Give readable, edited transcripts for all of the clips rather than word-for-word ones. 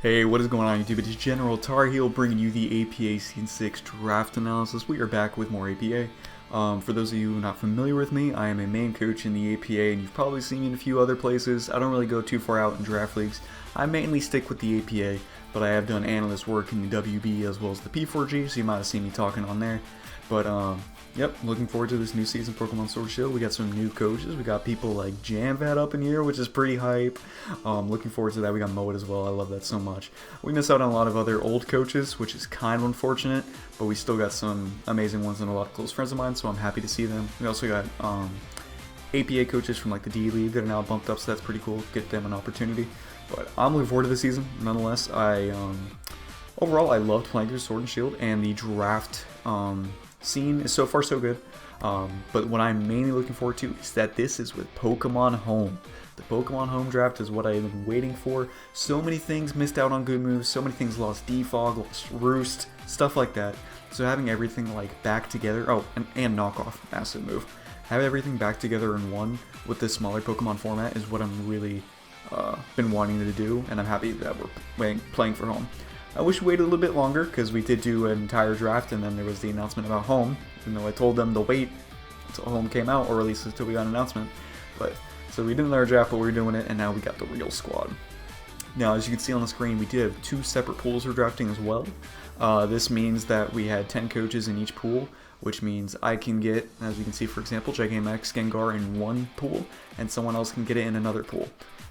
Hey, what is going on YouTube? It is GeneralTarheel bringing you the APA Season 6 Draft Analysis. We are back with more APA. For those of you not familiar with me, I am a main coach in the APA, and you've probably seen me in a few other places. I don't really go too far out in draft leagues. I mainly stick with the APA, but I have done analyst work in the WB as well as the P4G, so you might have seen me talking on there. But, yep, looking forward to this new season Pokemon Sword and Shield. We got some new coaches. We got people like Jamvat up in here, which is pretty hype. Looking forward to that. We got Moed as well. I love that so much. We miss out on a lot of other old coaches, which is kind of unfortunate, but we still got some amazing ones and a lot of close friends of mine, so I'm happy to see them. We also got APA coaches from like the D League that are now bumped up, so that's pretty cool. Get them an opportunity. But I'm looking forward to the season. Nonetheless, overall I loved playing through Sword and Shield, and the draft scene is so far so good. But what I'm mainly looking forward to is that this is with Pokemon Home. The Pokemon Home draft is what I've been waiting for. So many things missed out on good moves, so many things lost Defog, lost Roost, stuff like that. So having everything like back together, oh, and knockoff, massive move. Have everything back together in one with this smaller Pokemon format is what I'm really been wanting to do, and I'm happy that we're playing for Home. I wish we waited a little bit longer, because we did do an entire draft, and then there was the announcement about Home, even though I told them to wait until Home came out, or at least until we got an announcement. But so we didn't let our draft, but we were doing it, and now we got the real squad. Now, as you can see on the screen, we did have 2 separate pools for drafting as well. This means that we had 10 coaches in each pool, which means I can get, as you can see, for example, Gigantamax Gengar in one pool, and someone else can get it in another pool.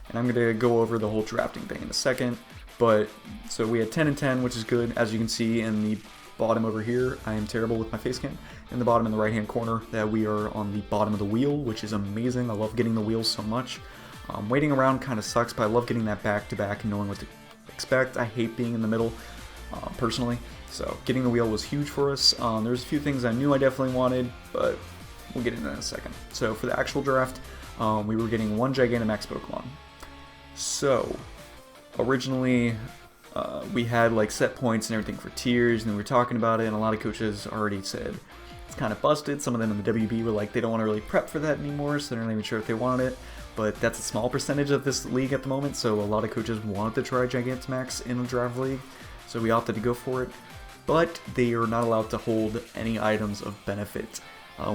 And I'm going to go over the whole drafting thing in a second. But, so we had 10 and 10, which is good. As you can see in the bottom over here, I am terrible with my face cam. In the bottom in the right hand corner, that we are on the bottom of the wheel, which is amazing. I love getting the wheel so much. Waiting around kind of sucks, but I love getting that back to back and knowing what to expect. I hate being in the middle, personally. So getting the wheel was huge for us. There's a few things I knew I definitely wanted, but we'll get into that in a second. So for the actual draft, we were getting 1 Gigantamax Pokemon. So originally, we had like set points and everything for tiers, and we were talking about it, and a lot of coaches already said it's kind of busted. Some of them in the WB were like they don't want to really prep for that anymore, so they're not even sure if they want it. But that's a small percentage of this league at the moment, so a lot of coaches wanted to try Gigantamax in a draft league, so we opted to go for it. But they are not allowed to hold any items of benefit.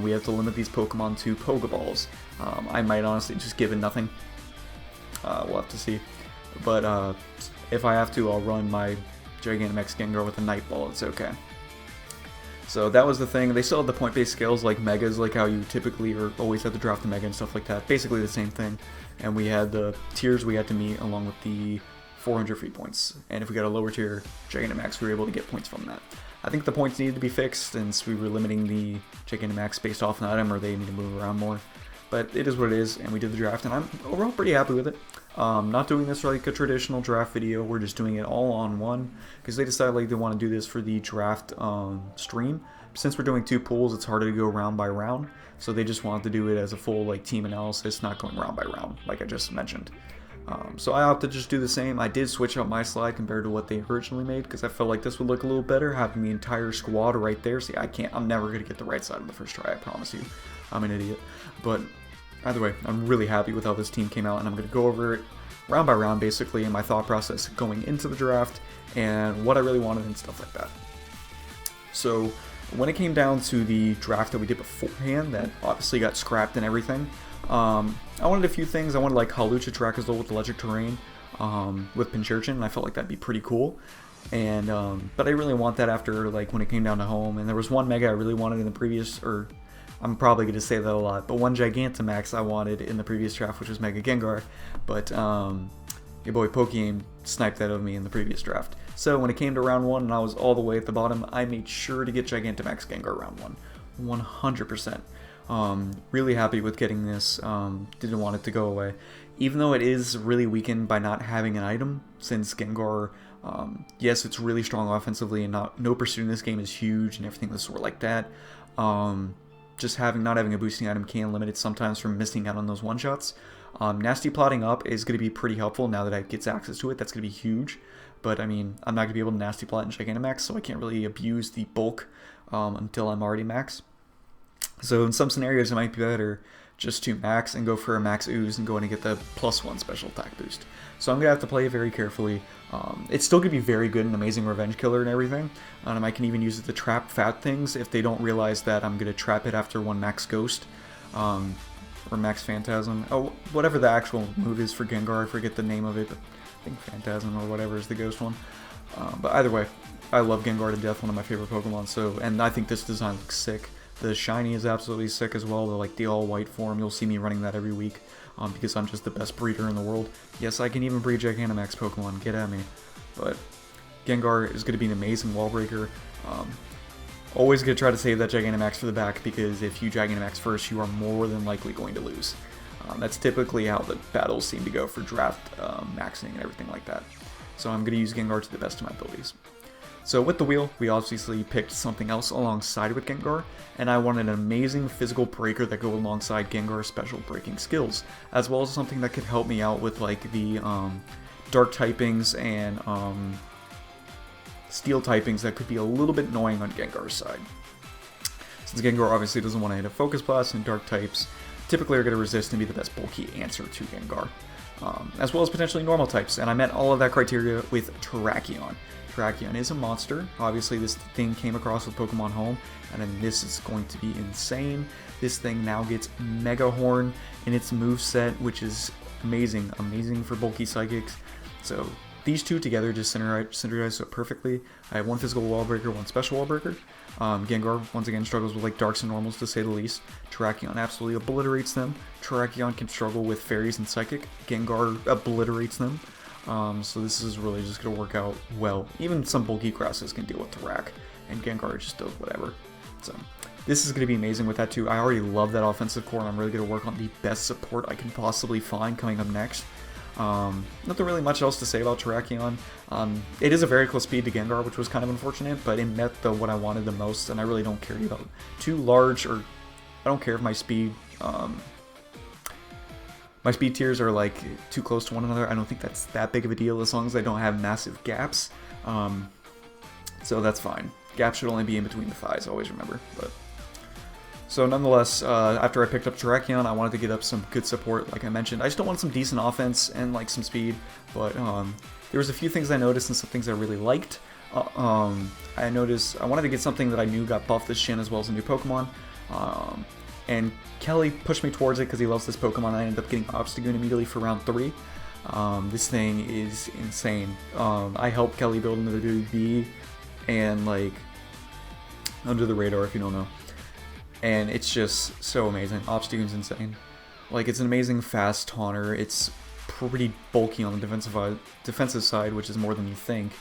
We have to limit these Pokemon to Pokeballs. I might honestly just give it nothing. We'll have to see. But if I have to, I'll run my Gigantamax Gengar with a Night Ball. It's okay. So that was the thing. They still have the point-based skills like Megas, like how you typically or always have to draft the Mega and stuff like that. Basically the same thing. And we had the tiers we had to meet along with the 400 free points. And if we got a lower tier Gigantamax, we were able to get points from that. I think the points needed to be fixed since we were limiting the Gigantamax based off an item, or they need to move around more. But it is what it is, and we did the draft, and I'm overall pretty happy with it. Not doing this like a traditional draft video, we're just doing it all on one, because they decided like they want to do this for the draft stream. Since we're doing 2 pools, it's harder to go round by round, so they just wanted to do it as a full like team analysis, not going round by round, like I just mentioned. So I opted to just do the same. I did switch up my slide compared to what they originally made, because I felt like this would look a little better, having the entire squad right there. See, I'm never going to get the right side on the first try, I promise you. I'm an idiot. But either way, I'm really happy with how this team came out, and I'm going to go over it round by round, basically, and my thought process going into the draft, and what I really wanted and stuff like that. So, when it came down to the draft that we did beforehand, that obviously got scrapped and everything, I wanted a few things. I wanted like Hawlucha Terrakion with electric terrain, with Pincurchin, and I felt like that'd be pretty cool. And, but I really want that after, like, when it came down to Home, and there was one Mega I really wanted in the previous, or I'm probably going to say that a lot, but one Gigantamax I wanted in the previous draft, which was Mega Gengar, but your boy Pokemon sniped that of me in the previous draft. So when it came to round 1 and I was all the way at the bottom, I made sure to get Gigantamax Gengar round 1, 100%. Really happy with getting this, didn't want it to go away. Even though it is really weakened by not having an item, since Gengar, yes, it's really strong offensively, and no pursuit in this game is huge and everything of the sort like that. Just not having a boosting item can limit it sometimes from missing out on those one-shots. Nasty plotting up is going to be pretty helpful now that I get access to it. That's going to be huge. But, I mean, I'm not going to be able to nasty plot in Gigantamax, so I can't really abuse the bulk until I'm already max. So in some scenarios it might be better just to max and go for a max ooze and go in and get the +1 special attack boost. So I'm going to have to play it very carefully. It's still going to be very good and amazing revenge killer and everything. I can even use it to trap fat things if they don't realize that I'm going to trap it after one max ghost. Or max phantasm. Oh, whatever the actual move is for Gengar, I forget the name of it, but I think phantasm or whatever is the ghost one. But either way, I love Gengar to death, one of my favorite Pokemon, so, and I think this design looks sick. The shiny is absolutely sick as well, the all white form. You'll see me running that every week, because I'm just the best breeder in the world. Yes, I can even breed Gigantamax Pokemon, get at me. But Gengar is going to be an amazing wall breaker. Always going to try to save that Gigantamax for the back, because if you Gigantamax first, you are more than likely going to lose. That's typically how the battles seem to go for draft maxing and everything like that. So I'm going to use Gengar to the best of my abilities. So with the wheel, we obviously picked something else alongside with Gengar, and I wanted an amazing physical breaker that go alongside Gengar's special breaking skills, as well as something that could help me out with like the dark typings and steel typings that could be a little bit annoying on Gengar's side. Since Gengar obviously doesn't want to hit a Focus Blast, and dark types typically are going to resist and be the best bulky answer to Gengar. As well as potentially normal types, and I met all of that criteria with Terrakion. Terrakion is a monster. Obviously this thing came across with Pokemon Home, and then this is going to be insane. This thing now gets Mega Horn in its moveset, which is amazing. Amazing for bulky psychics. So these two together just synergize so perfectly. I have one physical wall breaker, one special wall breaker. Gengar, once again, struggles with like darks and normals to say the least. Terrakion absolutely obliterates them. Terrakion can struggle with fairies and psychic. Gengar obliterates them. So this is really just going to work out well. Even some bulky grasses can deal with Terrak, and Gengar just does whatever. So this is going to be amazing with that too. I already love that offensive core, and I'm really going to work on the best support I can possibly find coming up next. Nothing really much else to say about Terrakion. It is a very close speed to Gengar, which was kind of unfortunate, but it met what I wanted the most, and I really don't care about too large, or I don't care if my speed tiers are like too close to one another. I don't think that's that big of a deal as long as I don't have massive gaps. So that's fine. Gaps should only be in between the thighs, always remember. But so nonetheless, after I picked up Terrakion, I wanted to get up some good support, like I mentioned. I still wanted some decent offense and like some speed, but there was a few things I noticed and some things I really liked. I noticed I wanted to get something that I knew got buffed this gen as well as a new Pokemon. And Kelly pushed me towards it because he loves this Pokemon. I ended up getting Obstagoon immediately for round 3. This thing is insane. I helped Kelly build another WB, and like under the radar if you don't know. And it's just so amazing. Obstagoon's insane. Like, it's an amazing fast taunter. It's pretty bulky on the defensive side, which is more than you think.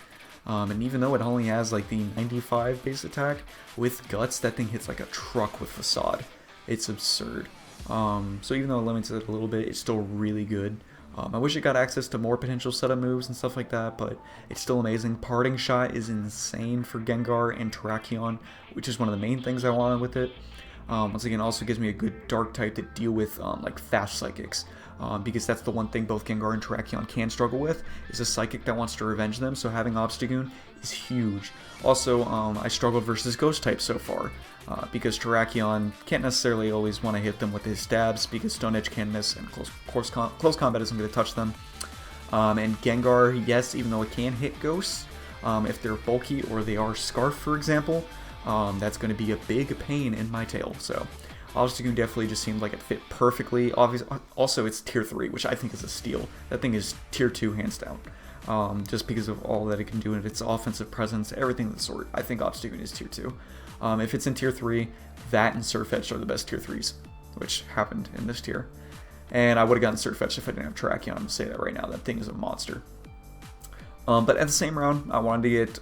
And even though it only has like the 95 base attack, with Guts, that thing hits like a truck with Facade. It's absurd. So even though it limits it a little bit, it's still really good. I wish it got access to more potential setup moves and stuff like that, but it's still amazing. Parting Shot is insane for Gengar and Terrakion, which is one of the main things I wanted with it. Once again, also gives me a good dark type to deal with like fast psychics, because that's the one thing both Gengar and Terrakion can struggle with, is a psychic that wants to revenge them, so having Obstagoon is huge. Also, I struggled versus ghost types so far, because Terrakion can't necessarily always want to hit them with his stabs, because Stone Edge can miss, and close combat isn't going to touch them. And Gengar, yes, even though it can hit ghosts, if they're bulky or they are Scarf, for example, that's going to be a big pain in my tail. So Obstagoon definitely just seemed like it fit perfectly. Obviously, also it's tier 3, which I think is a steal. That thing is tier 2 hands down, just because of all that it can do and its offensive presence, everything of the sort. I think Obstagoon is tier 2. If it's in tier 3, that and Surfetch are the best tier 3s, which happened in this tier. And I would have gotten Surfetch if I didn't have Terrakion. I'm going to say that right now. That thing is a monster. But at the same round, I wanted to get,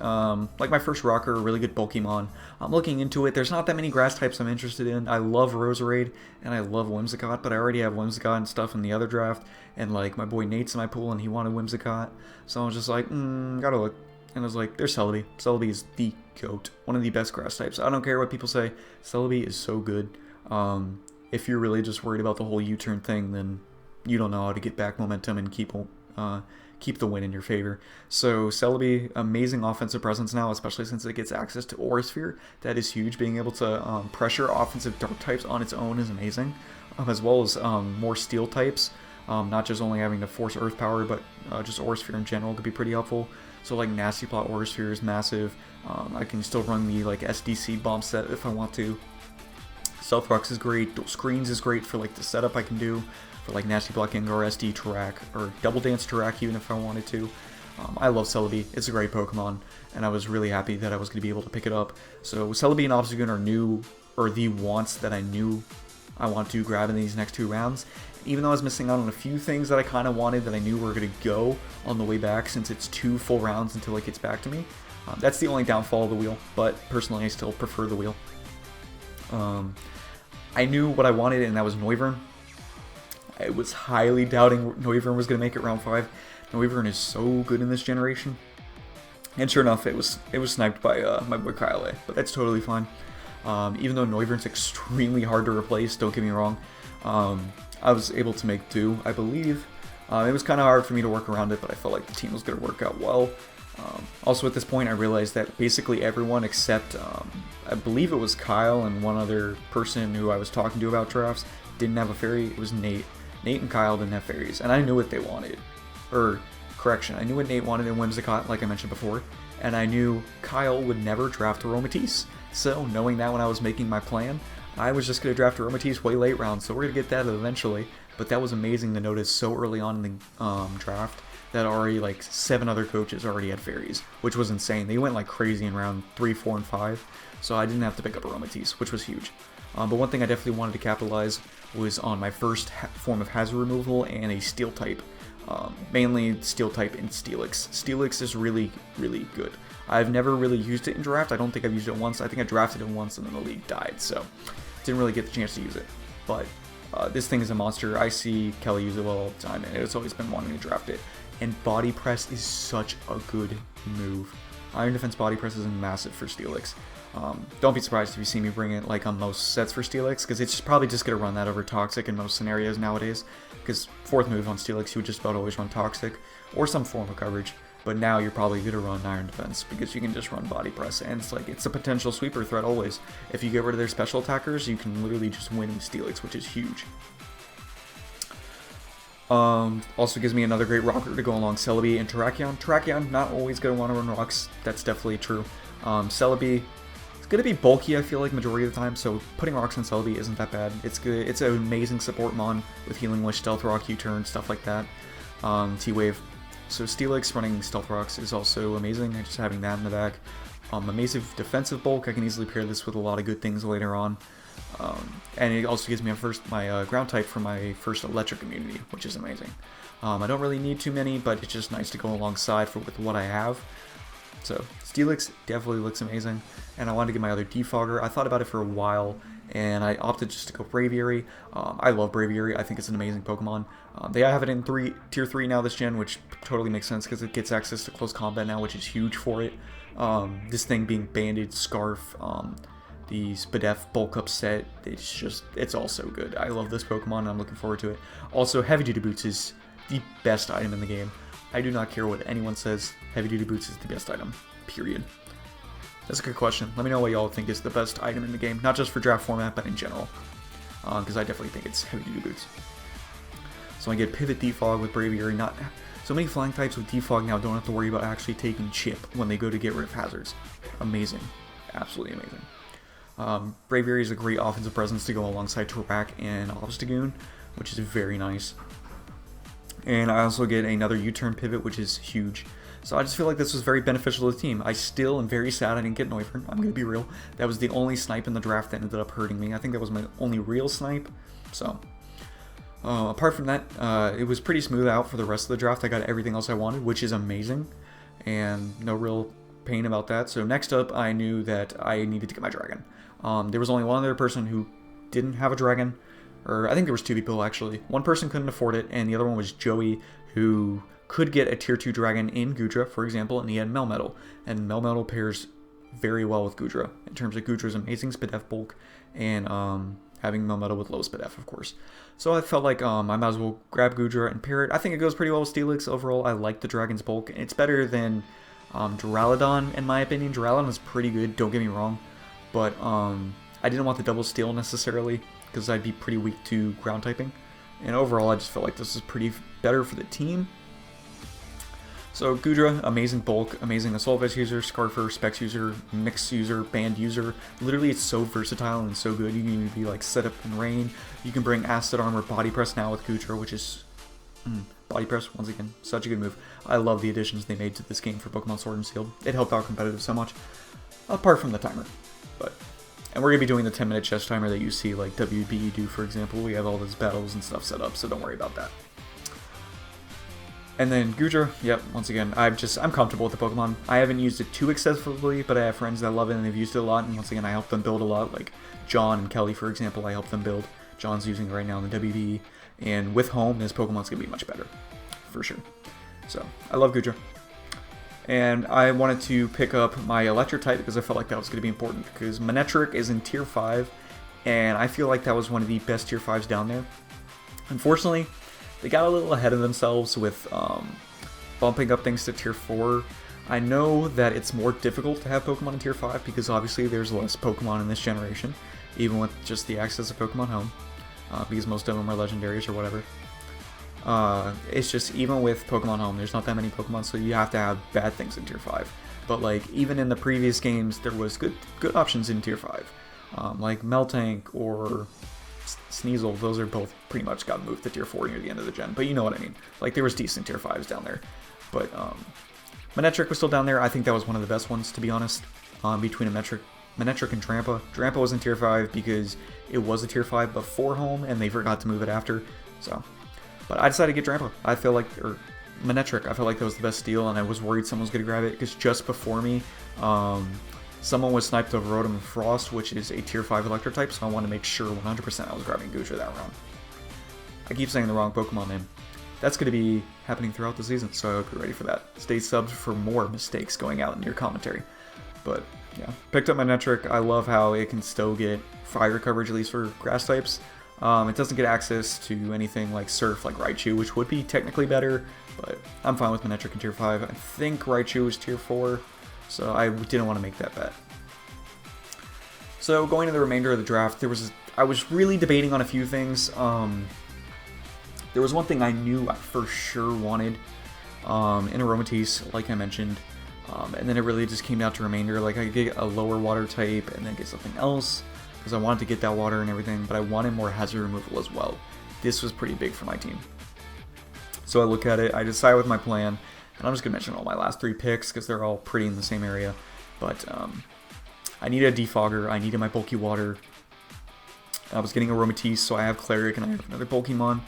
like my first rocker, a really good Pokemon. I'm looking into it. There's not that many grass types I'm interested in. I love Roserade, and I love Whimsicott, but I already have Whimsicott and stuff in the other draft. And like, my boy Nate's in my pool, and he wanted Whimsicott. So I was just like, gotta look. And I was like, there's Celebi. Celebi is the GOAT. One of the best grass types. I don't care what people say. Celebi is so good. If you're really just worried about the whole U-turn thing, then you don't know how to get back momentum and keep the win in your favor. So Celebi, amazing offensive presence now, especially since it gets access to Aura Sphere. That is huge. Being able to pressure offensive dark types on its own is amazing. as well as more steel types. Not just only having to force earth power, but just aura sphere in general could be pretty helpful. So like nasty plot aura sphere is massive. I can still run the like SDC bomb set if I want to. Stealth Rocks is great. Dual Screens is great for like the setup I can do for like nasty block Gengar, SD Tarak, or double dance Tarak even if I wanted to. I love Celebi. It's a great Pokemon, and I was really happy that I was going to be able to pick it up. So Celebi and Obstagoon are the wants that I knew I want to grab in these next 2 rounds. Even though I was missing out on a few things that I kind of wanted that I knew were going to go on the way back, since it's 2 full rounds until it gets back to me. That's the only downfall of the wheel, but personally I still prefer the wheel. I knew what I wanted, and that was Noivern. I was highly doubting Noivern was going to make it round 5. Noivern is so good in this generation. And sure enough, it was sniped by my boy Kyle A, but that's totally fine. Even though Noivern's extremely hard to replace, don't get me wrong, I was able to make do, I believe. It was kind of hard for me to work around it, but I felt like the team was going to work out well. Also at this point, I realized that basically everyone except, I believe it was Kyle and one other person who I was talking to about drafts, didn't have a fairy. It was Nate. Nate and Kyle didn't have fairies, and I knew what they wanted. Or, correction, I knew what Nate wanted in Whimsicott, like I mentioned before, and I knew Kyle would never draft Aromatisse. So, knowing that when I was making my plan, I was just going to draft Aromatisse way late round, so we're going to get that eventually. But that was amazing to notice so early on in the draft that already like 7 other coaches already had fairies, which was insane. They went like crazy in round 3, 4, and 5, so I didn't have to pick up Aromatisse, which was huge. But one thing I definitely wanted to capitalize was on my first form of hazard removal and a steel type. Mainly steel type and Steelix. Steelix is really, really good. I've never really used it in draft. I don't think I've used it once. I think I drafted it once and then the league died, so didn't really get the chance to use it. But this thing is a monster. I see Kelly use it well all the time, and it's always been wanting to draft it. And Body Press is such a good move. Iron Defense Body Press is massive for Steelix. Don't be surprised if you see me bring it like on most sets for Steelix, because it's probably just going to run that over Toxic in most scenarios nowadays, because 4th move on Steelix, you would just about always run Toxic, or some form of coverage, but now you're probably going to run Iron Defense, because you can just run Body Press, and it's a potential sweeper threat always. If you get rid of their special attackers, you can literally just win in Steelix, which is huge. Also gives me another great rocker to go along Celebi and Terrakion. Terrakion, not always going to want to run rocks, that's definitely true. Celebi, going to be bulky, I feel like, majority of the time, so putting rocks on Celebi isn't that bad. It's good. It's an amazing support mon with Healing Wish, Stealth Rock, U-turn, stuff like that. T-Wave. So Steelix running Stealth Rocks is also amazing, just having that in the back. Amazing defensive bulk. I can easily pair this with a lot of good things later on. And it also gives me my ground type for my first electric immunity, which is amazing. I don't really need too many, but it's just nice to go alongside with what I have. So Steelix definitely looks amazing, and I wanted to get my other Defogger. I thought about it for a while, and I opted just to go Braviary. I love Braviary. I think it's an amazing Pokemon. They have it in Tier 3 now this gen, which totally makes sense because it gets access to close combat now, which is huge for it. This thing being Bandage, Scarf, the Spadef Bulk Up set, it's all so good. I love this Pokemon, and I'm looking forward to it. Also, Heavy Duty Boots is the best item in the game. I do not care what anyone says, Heavy Duty Boots is the best item, period. That's a good question. Let me know what y'all think is the best item in the game, not just for draft format, but in general. Because I definitely think it's Heavy Duty Boots. So I get Pivot Defog with Braviary. Not so many flying types with Defog now don't have to worry about actually taking chip when they go to get rid of hazards. Amazing. Absolutely amazing. Braviary is a great offensive presence to go alongside Tarak and Obstagoon, which is very nice. And I also get another U-turn pivot, which is huge. So I just feel like this was very beneficial to the team. I still am very sad I didn't get Noivern. I'm going to be real. That was the only snipe in the draft that ended up hurting me. I think that was my only real snipe. So, apart from that, it was pretty smooth out for the rest of the draft. I got everything else I wanted, which is amazing. And no real pain about that. So next up, I knew that I needed to get my dragon. There was only one other person who didn't have a dragon. Or I think there was 2 people actually. One person couldn't afford it, and the other one was Joey, who could get a tier 2 dragon in Goodra, for example, and he had Melmetal. And Melmetal pairs very well with Goodra, in terms of Goodra's amazing Spadef bulk, and having Melmetal with low Spadef, of course. So I felt like I might as well grab Goodra and pair it. I think it goes pretty well with Steelix. Overall, I like the dragon's bulk. It's better than Duraludon, in my opinion. Duraludon is pretty good, don't get me wrong, but I didn't want the double steel necessarily. because I'd be pretty weak to ground typing. And overall, I just felt like this is pretty better for the team. So Goodra, amazing bulk, amazing Assault Vest user, Scarfer, Specs user, Mix user, Band user. Literally, it's so versatile and so good. You can be like set up in rain. You can bring Acid Armor, Body Press now with Goodra, which is Body Press, once again, such a good move. I love the additions they made to this game for Pokemon Sword and Shield. It helped out competitive so much, apart from the timer. And we're going to be doing the 10-minute chess timer that you see like WB do, for example. We have all those battles and stuff set up, so don't worry about that. And then Goodra, yep, once again, I'm comfortable with the Pokemon. I haven't used it too excessively, but I have friends that love it and they've used it a lot, and once again, I help them build a lot, like John and Kelly, for example, I help them build. John's using it right now in the WB, and with Home, this Pokemon's going to be much better, for sure. So, I love Goodra. And I wanted to pick up my Electric type because I felt like that was going to be important, because Manectric is in Tier 5, and I feel like that was one of the best Tier 5s down there. Unfortunately, they got a little ahead of themselves with bumping up things to Tier 4. I know that it's more difficult to have Pokemon in Tier 5 because obviously there's less Pokemon in this generation, even with just the access of Pokemon Home, because most of them are legendaries or whatever. It's just, even with Pokemon Home, there's not that many Pokemon, so you have to have bad things in Tier 5. But like, even in the previous games, there was good options in Tier 5. Like Meltank or Sneasel, those are both pretty much got moved to Tier 4 near the end of the gen, but you know what I mean. Like, there was decent Tier 5s down there. But, Manectric was still down there. I think that was one of the best ones, to be honest, between Manectric and Drampa. Drampa was in Tier 5 because it was a Tier 5 before Home, and they forgot to move it after, so... But I decided to get Drampa. I feel like, or Manectric, I felt like that was the best steal, and I was worried someone was going to grab it, because just before me, someone was sniped over Rotom and Frost, which is a Tier 5 Electric type, so I wanted to make sure 100% I was grabbing Goodra that round. I keep saying the wrong Pokemon name. That's going to be happening throughout the season, so I hope you're ready for that. Stay subbed for more mistakes going out in your commentary. But, yeah, picked up Manectric. I love how it can still get fire coverage, at least for grass types. It doesn't get access to anything like Surf, like Raichu, which would be technically better, but I'm fine with Manectric in Tier 5. I think Raichu is Tier 4, so I didn't want to make that bet. So going to the remainder of the draft, I was really debating on a few things. There was one thing I knew I for sure wanted in Aromatisse, like I mentioned, and then it really just came down to remainder. Like, I could get a lower water type and then get something else, because I wanted to get that water and everything, but I wanted more hazard removal as well. This was pretty big for my team. So I look at it, I decide with my plan, and I'm just going to mention all my last 3 picks, because they're all pretty in the same area. But I needed a defogger, I needed my bulky water. I was getting Aromatisse, so I have Cleric and I have another Pokemon.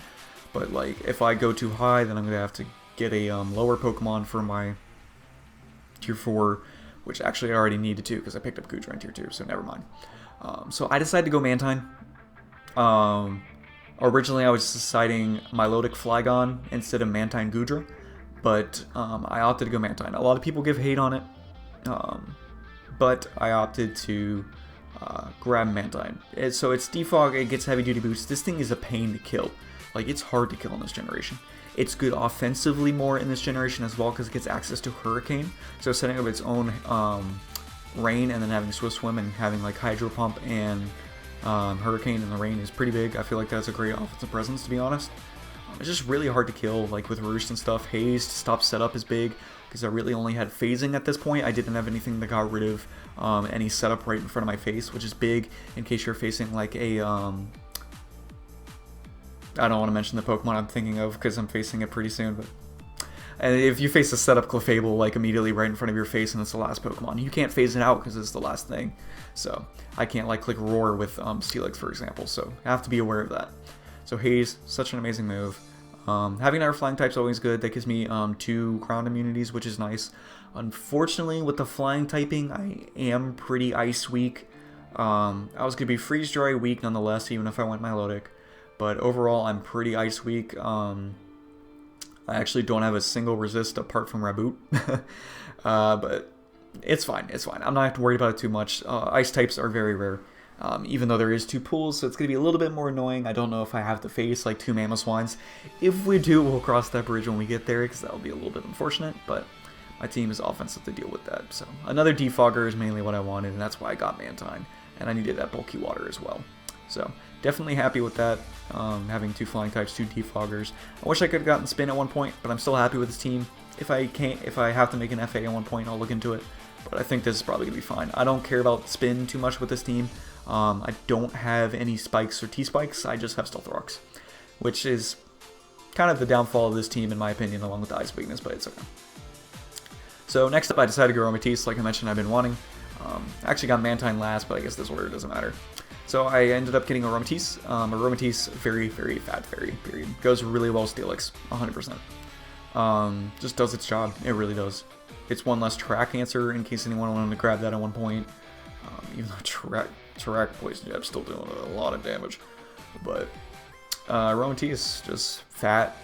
But like, if I go too high, then I'm going to have to get a lower Pokemon for my Tier 4, which actually I already needed to, because I picked up Goodra in Tier 2, so never mind. So I decided to go Mantine. Originally I was deciding Milotic Flygon instead of Mantine Goodra, but I opted to go Mantine. A lot of people give hate on it, but I opted to grab Mantine. So it's defog, it gets heavy duty boost. This thing is a pain to kill. Like, it's hard to kill in this generation. It's good offensively more in this generation as well, because it gets access to Hurricane. So setting up its own Rain and then having Swift Swim and having like Hydro Pump and Hurricane in the rain is pretty big. I feel like that's a great offensive presence, to be honest. It's just really hard to kill, like with Roost and stuff. Haze to stop setup is big, because I really only had phasing at this point. I didn't have anything that got rid of any setup right in front of my face, which is big in case you're facing like a... I don't want to mention the Pokemon I'm thinking of, because I'm facing it pretty soon, but... And if you face a setup Clefable like immediately right in front of your face and it's the last Pokemon, you can't phase it out because it's the last thing. So I can't like click Roar with Steelix, for example, so I have to be aware of that. So Haze, such an amazing move. Having another flying type's always good. That gives me 2 ground immunities, which is nice. Unfortunately, with the flying typing, I am pretty ice weak. I was going to be freeze dry weak nonetheless, even if I went Milotic. But overall, I'm pretty ice weak. I actually don't have a single resist apart from Raboot. But it's fine, it's fine. I'm not have to worry about it too much. Ice types are very rare. Even though there is 2 pools, so it's going to be a little bit more annoying. I don't know if I have to face like 2 Mamoswines. If we do, we'll cross that bridge when we get there, because that'll be a little bit unfortunate, but my team is offensive to deal with that. So another defogger is mainly what I wanted, and that's why I got Mantine, and I needed that bulky water as well. So definitely happy with that. Having 2 flying types, 2 defoggers. I wish I could have gotten spin at one point, but I'm still happy with this team. If I have to make an FA at one point, I'll look into it. But I think this is probably gonna be fine. I don't care about spin too much with this team. I don't have any spikes or T-spikes. I just have stealth rocks, which is kind of the downfall of this team in my opinion, along with the ice weakness, but it's okay. So next up, I decided to go Aromatisse. Like I mentioned, I've been wanting. I actually got Mantine last, but I guess this order doesn't matter. So I ended up getting Aromatisse. Aromatisse, very, very fat fairy, period. Goes really well with Steelix, 100%. Just does its job. It really does. It's one less track answer in case anyone wanted to grab that at one point. Even though track poison jab's still doing a lot of damage. But Aromatisse, just fat,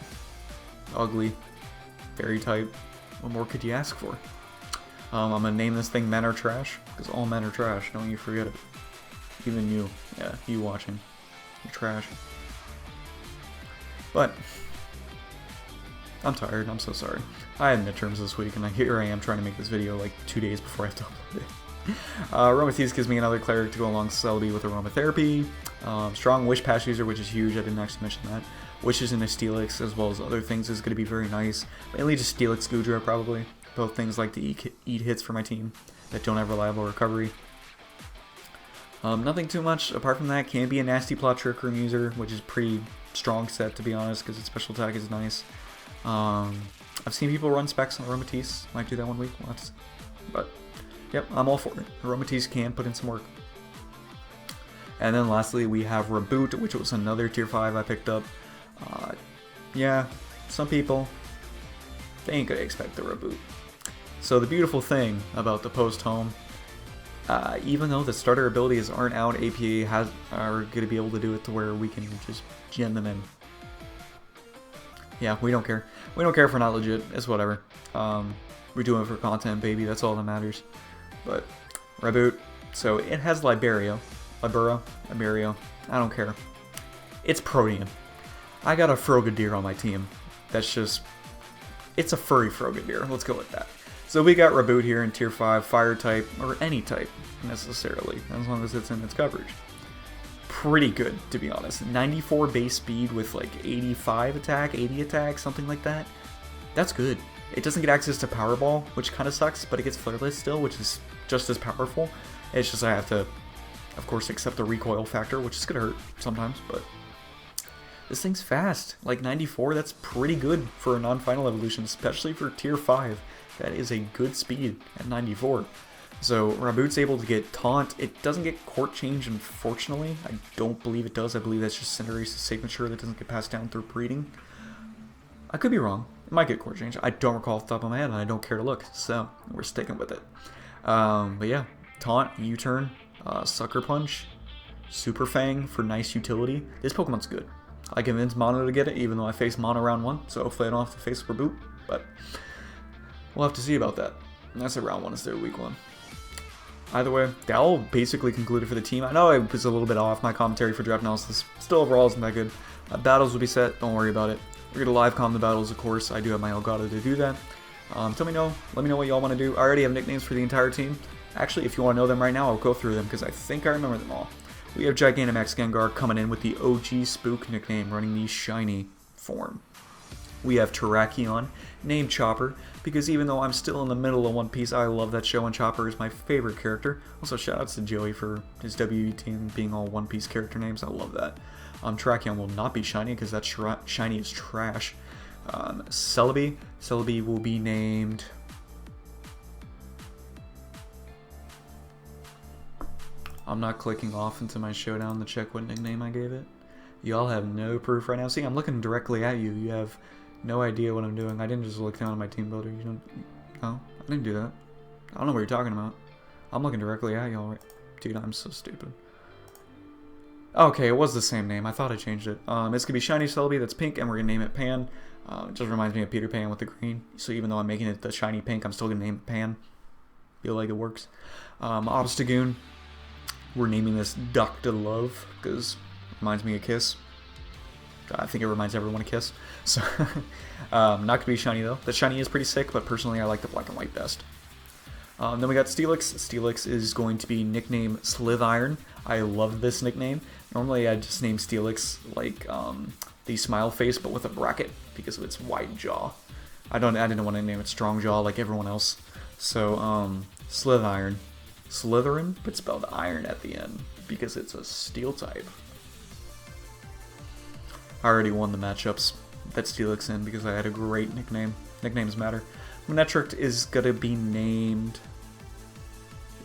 ugly, fairy type. What more could you ask for? I'm gonna name this thing Men Are Trash, because all men are trash, don't you forget it. Even you. Yeah, you watching. You're trash. But I'm tired, I'm so sorry. I had midterms this week, and here I am trying to make this video like 2 days before I have to upload it. Aromatisse gives me another cleric to go along Celebi with Aromatherapy. Strong Wish Pass user, which is huge, I didn't actually mention that. Wishes into Steelix as well as other things is going to be very nice. Mainly just Steelix Goodra probably. Both things like to eat hits for my team that don't have reliable recovery. Nothing too much apart from that. Can be a nasty plot trick room user, which is pretty strong set to be honest, because its special attack is nice. I've seen people run specs on Aromatisse. Might do that one week. We'll have to see. But yep, I'm all for it. Aromatisse can put in some work. And then lastly, we have Reboot, which was another tier 5 I picked up. Yeah, some people, they ain't gonna expect the Reboot. So the beautiful thing about the post-home, even though the starter abilities aren't out, APA are going to be able to do it to where we can just gen them in. Yeah, we don't care. We don't care if we're not legit. It's whatever. We're doing it for content, baby. That's all that matters. But Reboot. So it has Liberio. I don't care. It's Protean. I got a Frogadier on my team. That's just... It's a furry Frogadier. Let's go with that. So we got Reboot here in tier 5, fire type, or any type, necessarily, as long as it's in its coverage. Pretty good, to be honest. 94 base speed with like 85 attack, 80 attack, something like that. That's good. It doesn't get access to Powerball, which kind of sucks, but it gets Flareless still, which is just as powerful. It's just I have to, of course, accept the recoil factor, which is going to hurt sometimes, but this thing's fast. Like 94, that's pretty good for a non-final evolution, especially for tier 5. That is a good speed at 94. So Reboot's able to get Taunt. It doesn't get Court Change, unfortunately. I don't believe it does. I believe that's just Cinderace's signature that doesn't get passed down through breeding. I could be wrong. It might get Court Change. I don't recall off the top of my head, and I don't care to look. So we're sticking with it. But yeah, Taunt, U-Turn, Sucker Punch, Super Fang for nice utility. This Pokemon's good. I convinced Mono to get it, even though I faced Mono round 1, so hopefully I don't have to face Reboot, but we'll have to see about that. And that's a round 1 instead of week 1. Either way, that all basically concluded for the team. I know I was a little bit off my commentary for draft analysis. Still, overall, isn't that good. Battles will be set. Don't worry about it. We're going to live comm the battles, of course. I do have my Elgato to do that. Let me know what y'all want to do. I already have nicknames for the entire team. Actually, if you want to know them right now, I'll go through them because I think I remember them all. We have Gigantamax Gengar coming in with the OG Spook nickname, running the shiny form. We have Terrakion, named Chopper, because even though I'm still in the middle of One Piece, I love that show, and Chopper is my favorite character. Also, shoutouts to Joey for his WE team being all One Piece character names. I love that. Terrakion will not be shiny, because that shiny is trash. Celebi will be named... I'm not clicking off into my showdown to check what nickname I gave it. Y'all have no proof right now. See, I'm looking directly at you. You have no idea what I'm doing. I didn't just look down at my team builder. You don't... No, I didn't do that. I don't know what you're talking about. I'm looking directly at y'all. Right? Dude, I'm so stupid. Okay, it was the same name. I thought I changed it. It's going to be Shiny Celebi. That's pink, and we're going to name it Pan. It just reminds me of Peter Pan with the green. So even though I'm making it the shiny pink, I'm still going to name it Pan. Feel like it works. Obstagoon. We're naming this Dr. Love, because it reminds me of Kiss. I think it reminds everyone of Kiss. So, not going to be shiny, though. The shiny is pretty sick, but personally I like the black and white best. Then we got Steelix. Steelix is going to be nicknamed Slithiron. I love this nickname. Normally I just name Steelix like the smile face, but with a bracket because of its wide jaw. I didn't want to name it Strong Jaw like everyone else. So Slithiron, Slytherin, but spelled iron at the end because it's a steel type. I already won the matchups that Steelix in because I had a great nickname. Nicknames matter. Manectric is gonna be named.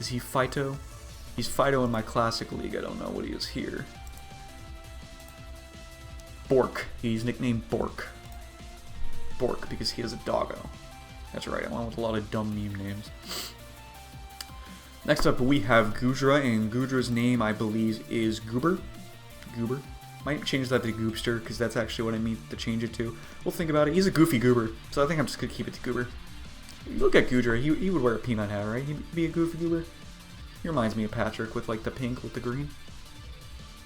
Is he Phyto? He's Phyto in my classic league. I don't know what he is here. Bork. He's nicknamed Bork. Bork because he has a doggo. That's right. I went with a lot of dumb meme names. Next up, we have Goodra, and Goodra's name, I believe, is Goober. Goober. Might change that to Goopster, because that's actually what I mean to change it to. We'll think about it. He's a goofy goober, so I think I'm just going to keep it to Goober. You look at Goodra, he would wear a peanut hat, right? He'd be a goofy goober. He reminds me of Patrick with, like, the pink with the green.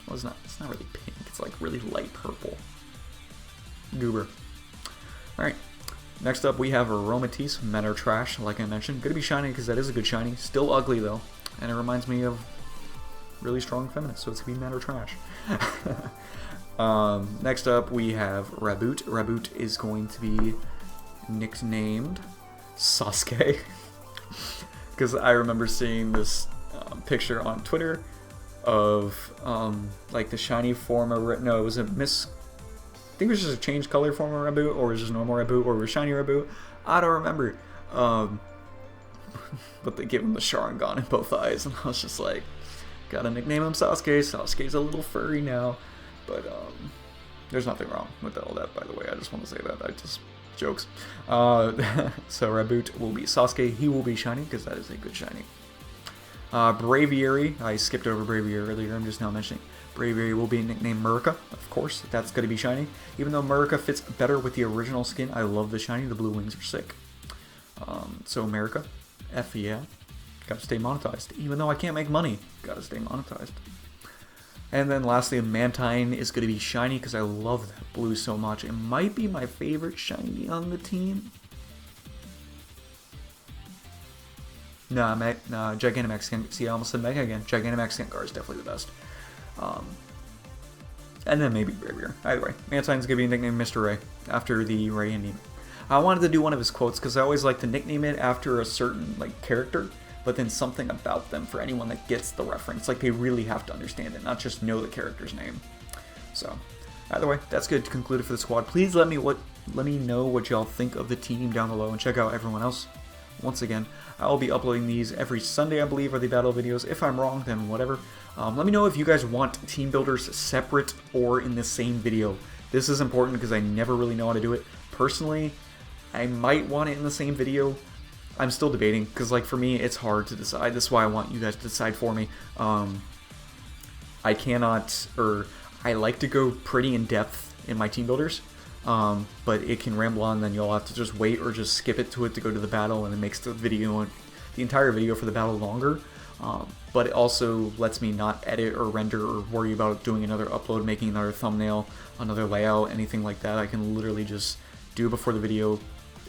Well, it's not really pink. It's, like, really light purple. Goober. Alright. Next up, we have Aromatisse. Men are trash, like I mentioned. Gonna be shiny, because that is a good shiny. Still ugly, though. And it reminds me of really strong feminists, so it's gonna be men are trash. Next up, we have Raboot. Raboot is going to be nicknamed Sasuke. Because I remember seeing this picture on Twitter of like the shiny form of... No, it was a I think it was just a changed color form of Raboot, or it was just normal Raboot, or it was shiny Raboot. I don't remember. But they gave him the Sharingan in both eyes, and I was just like, gotta nickname him Sasuke. Sasuke's a little furry now. But there's nothing wrong with all that, by the way. I just want to say that. I just... Jokes. So Raboot will be Sasuke. He will be shiny, because that is a good shiny. Braviary. I skipped over Braviary earlier. I'm just now mentioning. Braviary will be nicknamed Murica, of course. That's going to be shiny. Even though Murica fits better with the original skin, I love the shiny. The blue wings are sick. So Murica. F yeah. Gotta stay monetized. Even though I can't make money, gotta stay monetized. And then lastly, Mantine is going to be shiny because I love that blue so much. It might be my favorite shiny on the team. Nah, Gigantamax Gengar. See, I almost said Mega again. Gigantamax Gengar is definitely the best. And then maybe Braviary. Either way, Mantine's going to be nicknamed Mr. Ray after the Ray Indian. I wanted to do one of his quotes because I always like to nickname it after a certain like character, but then something about them for anyone that gets the reference. Like, they really have to understand it, not just know the character's name. So, either way, that's good to conclude it for the squad. Please let me know what y'all think of the team down below, and check out everyone else. Once again, I will be uploading these every Sunday, I believe, are the battle videos. If I'm wrong, then whatever. Let me know if you guys want team builders separate or in the same video. This is important because I never really know how to do it. Personally, I might want it in the same video. I'm still debating, because like for me, it's hard to decide. That's why I want you guys to decide for me. I like to go pretty in depth in my team builders, but it can ramble on, then you'll have to just wait or just skip it to go to the battle, and it makes the entire video for the battle longer. But it also lets me not edit or render or worry about doing another upload, making another thumbnail, another layout, anything like that. I can literally just do before the video,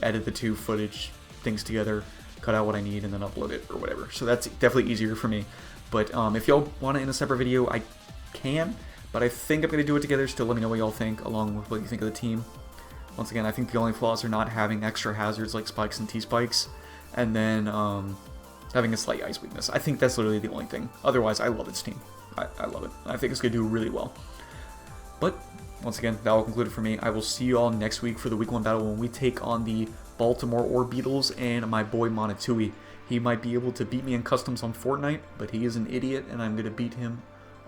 edit the two footage things together, cut out what I need, and then upload it or whatever. So that's definitely easier for me. But if y'all want it in a separate video, I can, but I think I'm going to do it together. Still let me know what y'all think, along with what you think of the team. Once again, I think the only flaws are not having extra hazards like spikes and T-spikes, and then having a slight ice weakness. I think that's literally the only thing. Otherwise, I love its team. I love it. I think it's going to do really well. But once again, that will conclude it for me. I will see you all next week for the Week 1 battle when we take on the Baltimore Orbeetles and my boy Monotui. He might be able to beat me in customs on Fortnite, but he is an idiot, and I'm going to beat him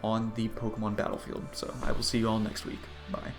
on the Pokemon battlefield. So I will see you all next week. Bye.